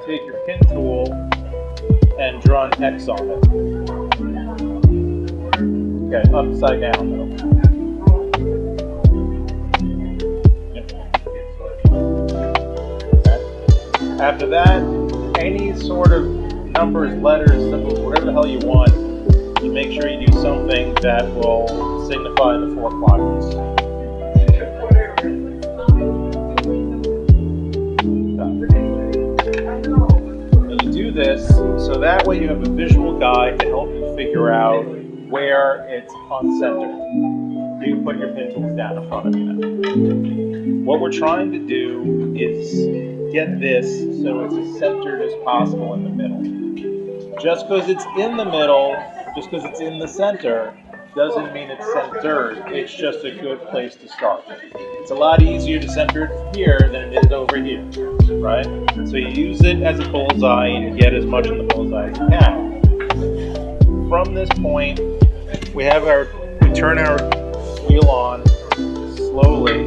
take your pin tool and draw an X on it. Okay, upside down though. Okay. After that, any sort of numbers, letters, symbols, whatever the hell you want, you make sure you do something that will signify the 4 quadrants. And you do this so that way you have a visual guide to help you figure out where it's uncentered. You can put your pin tools down in front of you now. What we're trying to do is get this so it's as centered as possible in the middle. Just because it's in the middle, just because it's in the center, doesn't mean it's centered. It's just a good place to start. It's a lot easier to center it here than it is over here, right? So you use it as a bullseye and you get as much in the bullseye as you can. From this point, we turn our wheel on slowly.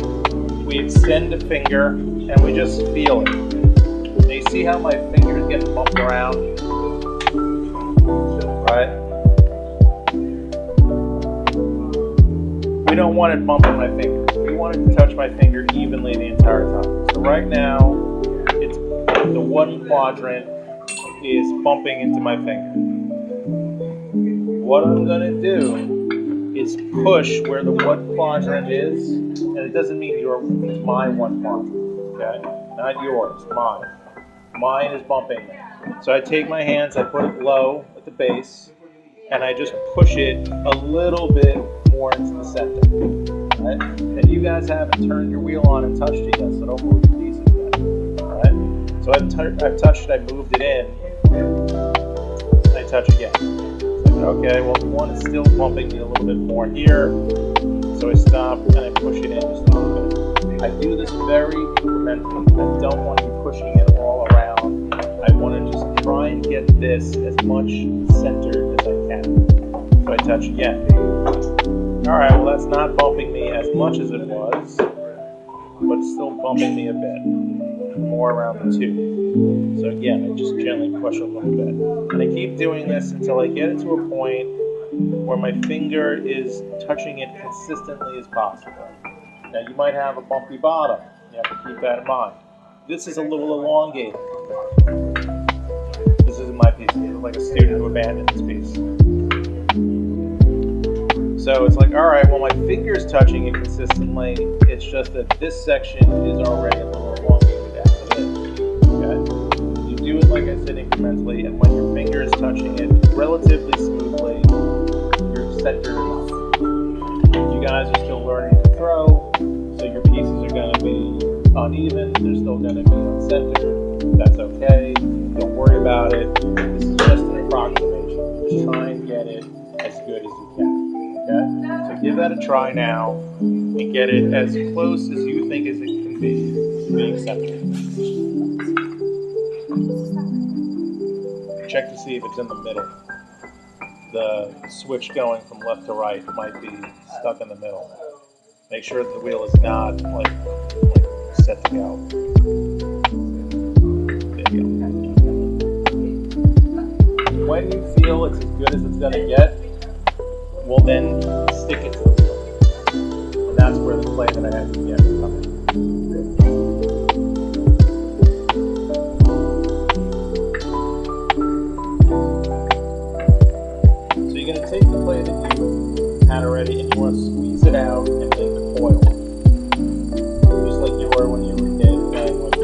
We extend the finger and we just feel it. Now you see how my fingers get bumped around, right? We don't want it bumping my finger. We want it to touch my finger evenly the entire time. So right now, it's the 1 quadrant is bumping into my finger. What I'm going to do is push where the 1 quadrant is, and it doesn't mean it's my 1 quadrant, okay? Not yours, mine. Mine is bumping me. So I take my hands, I put it low at the base, and I just push it a little bit more into the center. Right? And you guys haven't turned your wheel on and touched it yet, so don't move your pieces yet. Alright? So I've touched it, I moved it in, and I touch again. Okay, well the one is still bumping me a little bit more here, so I stop and I push it in just a little bit. I do this very incrementally. I don't want to be pushing it all around. I want to just try and get this as much centered as I can. So I touch again. Alright, well that's not bumping me as much as it was, but it's still bumping me a bit. More around the 2. So again, I just gently push a little bit. And I keep doing this until I get it to a point where my finger is touching it consistently as possible. Now you might have a bumpy bottom. You have to keep that in mind. This is a little elongated. This isn't my piece. It's like a student who abandoned this piece. So it's like, alright, well my finger's touching it consistently. It's just that this section is already a little elongated as it is. Okay? You do it, like I said, incrementally, and when your finger is touching it relatively smoothly, you're centered enough. You guys are still learning to throw, so your pieces are going to be uneven, they're still going to be uncentered. That's okay. Don't worry about it. This is just an approximation. Just try and get it as good as you can. Okay? So give that a try now and get it as close as you think as it can be to being centered. Check to see if it's in the middle. The switch going from left to right might be stuck in the middle. Make sure that the wheel is not like set to go. There you go. When you feel it's as good as it's going to get, we'll then stick it to the wheel. And that's where the play that I had to get comes in. So you're going to take the play that you had already and you want to squeeze it out and make it foil. Just like you were when you were a kid playing with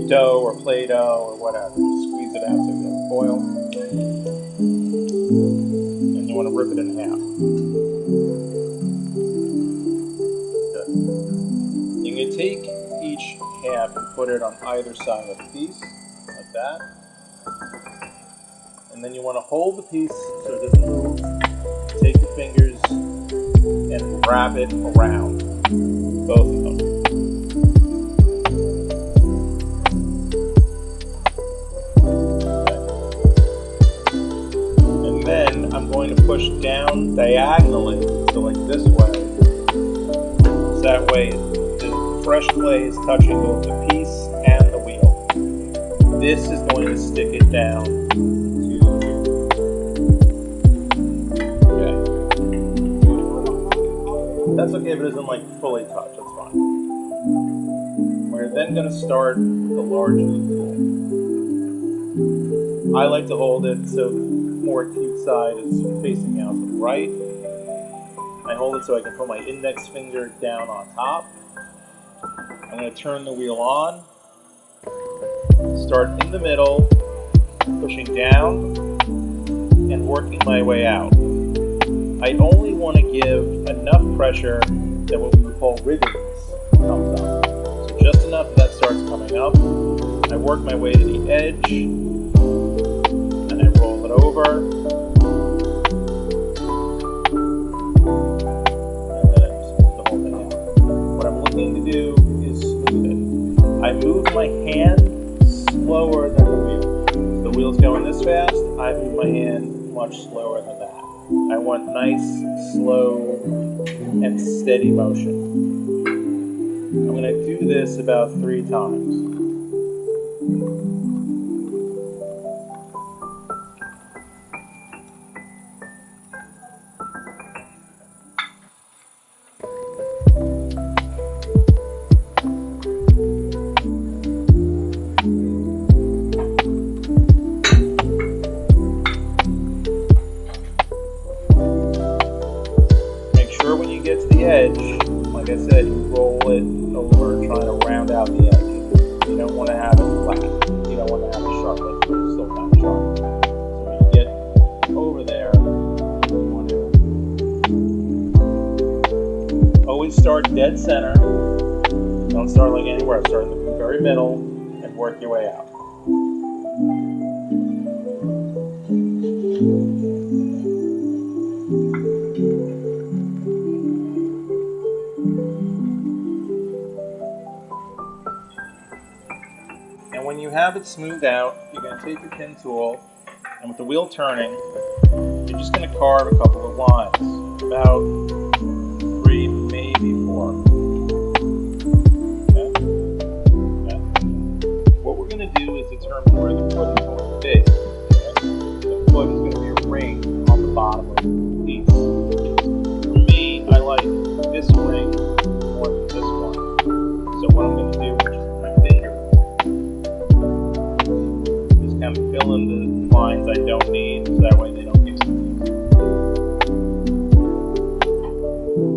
dough or Play-Doh or whatever. Just squeeze it out so you get foil. And you want to rip it in half. Good. You're going to take each half and put it on either side of the piece, like that. And then you want to hold the piece so it doesn't move. Take your fingers and wrap it around both of them. And then I'm going to push down diagonally, so like this way. So that way the fresh clay is touching both the piece and the wheel. this is going to stick it down to here. Okay. That's okay if it isn't like fully touched, that's fine. We're then going to start with the large loop tool. I like to hold it so the more acute side is facing out to the right. I hold it so I can put my index finger down on top. I'm going to turn the wheel on, start in the middle, pushing down, and working my way out. I only want to give enough pressure that what we would call wrigglings comes up. So just enough that starts coming up. I work my way to the edge, and I roll it over. To do is smooth it. I move my hand slower than the wheel. The wheel's going this fast, I move my hand much slower than that. I want nice, slow, and steady motion. I'm going to do this about 3 times. Edge, like I said, you roll it over, trying to round out the edge. You don't want to have it flat. You don't want to have it sharp, but it's still kind of sharp. So when you get over there, you want to always start dead center. Don't start like anywhere. Start in the very middle and work your way out. And when you have it smoothed out, you're going to take your pin tool, and with the wheel turning, you're just going to carve a couple of lines, about 3, maybe 4. Okay? Okay. What we're going to do is determine where the foot is going to be. Okay? The foot is going to be a ring on the bottom of the piece. For me, I like this ring more than this one. So what I'm going to do is just my finger. And fill in the lines I don't need, so that way they don't get confused.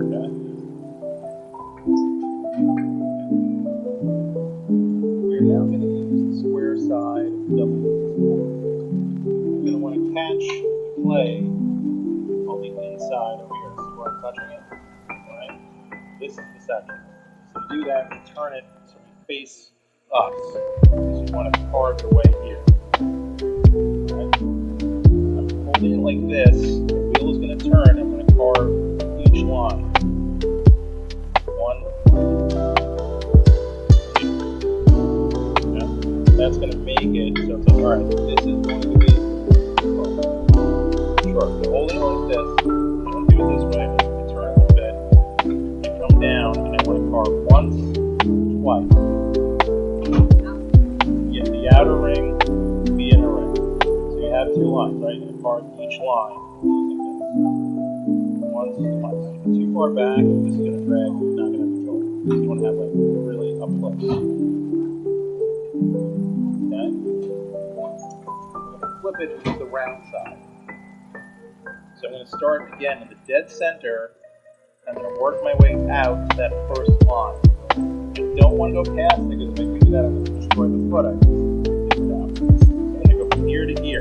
Okay. We're now going to use the square side of the double loop tool. We're going to want to catch the clay on the inside over here. See where I'm touching it? Alright? This is the section. So to do that, we turn it so we face us. So you want to carve your way here. I'm holding it like this. The wheel is going to turn. I'm going to carve each line. 1, 2. Okay. That's going to make it so it's like, alright, this is going to be short. So holding it like this, I don't do it this way, I'm going to turn it a little bit. I come down and I want to carve once, twice. Get the outer ring, the inner ring. Have 2 lines, right? You're going to carve each line using this. Once, twice. If you're too far back, this is going to drag, you're not going to have control. You want to have like really up close. Okay? We're going to flip it to the round side. So I'm going to start again in the dead center. I'm going to work my way out to that first line. I don't want to go past it because if I do that, I'm going to destroy the foot. Here to here.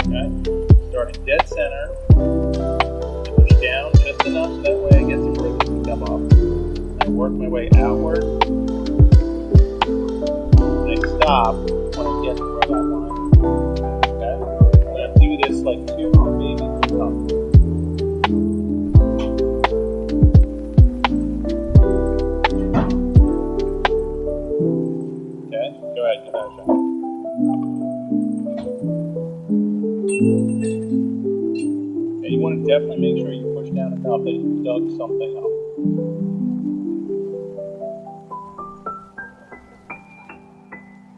Okay? Starting dead center. I push down just enough so that way I get some rhythm to come up. I work my way outward. And I stop when I get to where that line. Okay? I'm going to do this like 2 or maybe 3 times. Okay? Go ahead, give that a shot. You want to definitely make sure you push down enough that you dug something up.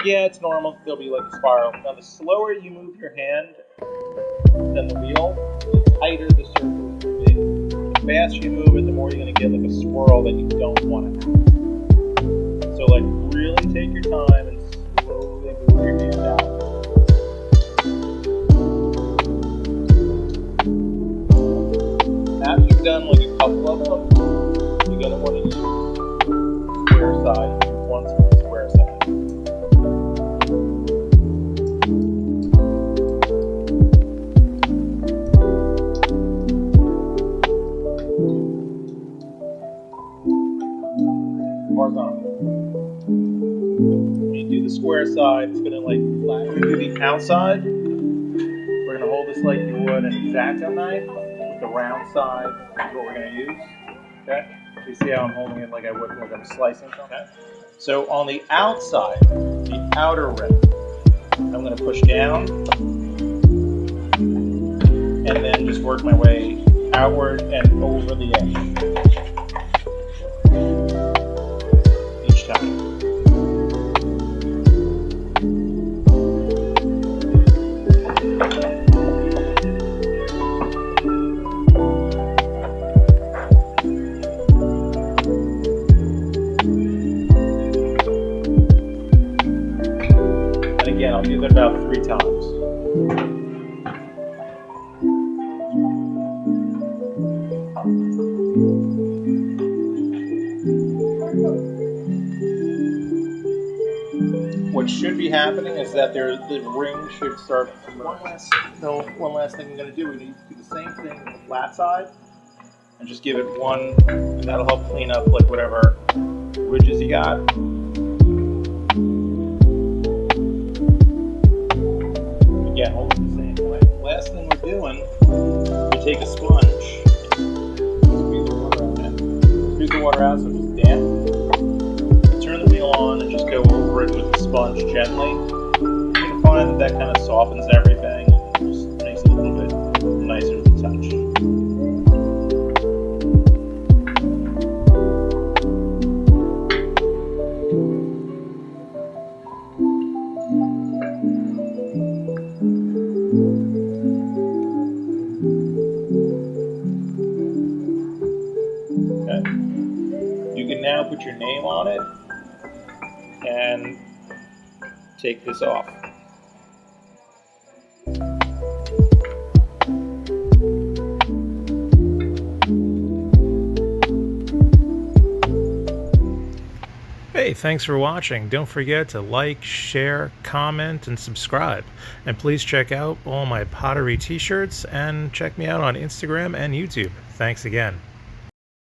Yeah, it's normal. There'll be like a spiral. Now, the slower you move your hand than the wheel, the tighter the circle is going to be. The faster you move it, the more you're going to get like a swirl that you don't want to have. So, like, really take your time and slowly move your hand out. After you've done like a couple of them, you're going to want to use square side. Once with the square side. Horizontal. When you do the square side, it's going to like flatten. When you do the outside, we're going to hold this like you would an X-Acto knife. With the round side is what we're going to use. Okay? So you see how I'm holding it like I would when I'm slicing something? Okay? So on the outside, the outer rim, I'm going to push down and then just work my way outward and over the edge. Each time. And again, I'll do that about 3 times. What should be happening is that the ring should start. One last thing I'm going to do. We need to do the same thing with the flat side, and just give it one, and that'll help clean up like whatever ridges you got. Again, hold it the same way. Last thing we're doing, we take a sponge, squeeze the water out. Squeeze the water out so it's damp. Turn the wheel on and just go over it with the sponge gently. You can find that kind of softens everything and just makes it a little bit nicer to touch. Okay. You can now put your name on it and take this off. Hey, thanks for watching. Don't forget to like, share, comment, and subscribe. And please check out all my pottery t-shirts and check me out on Instagram and YouTube. Thanks again.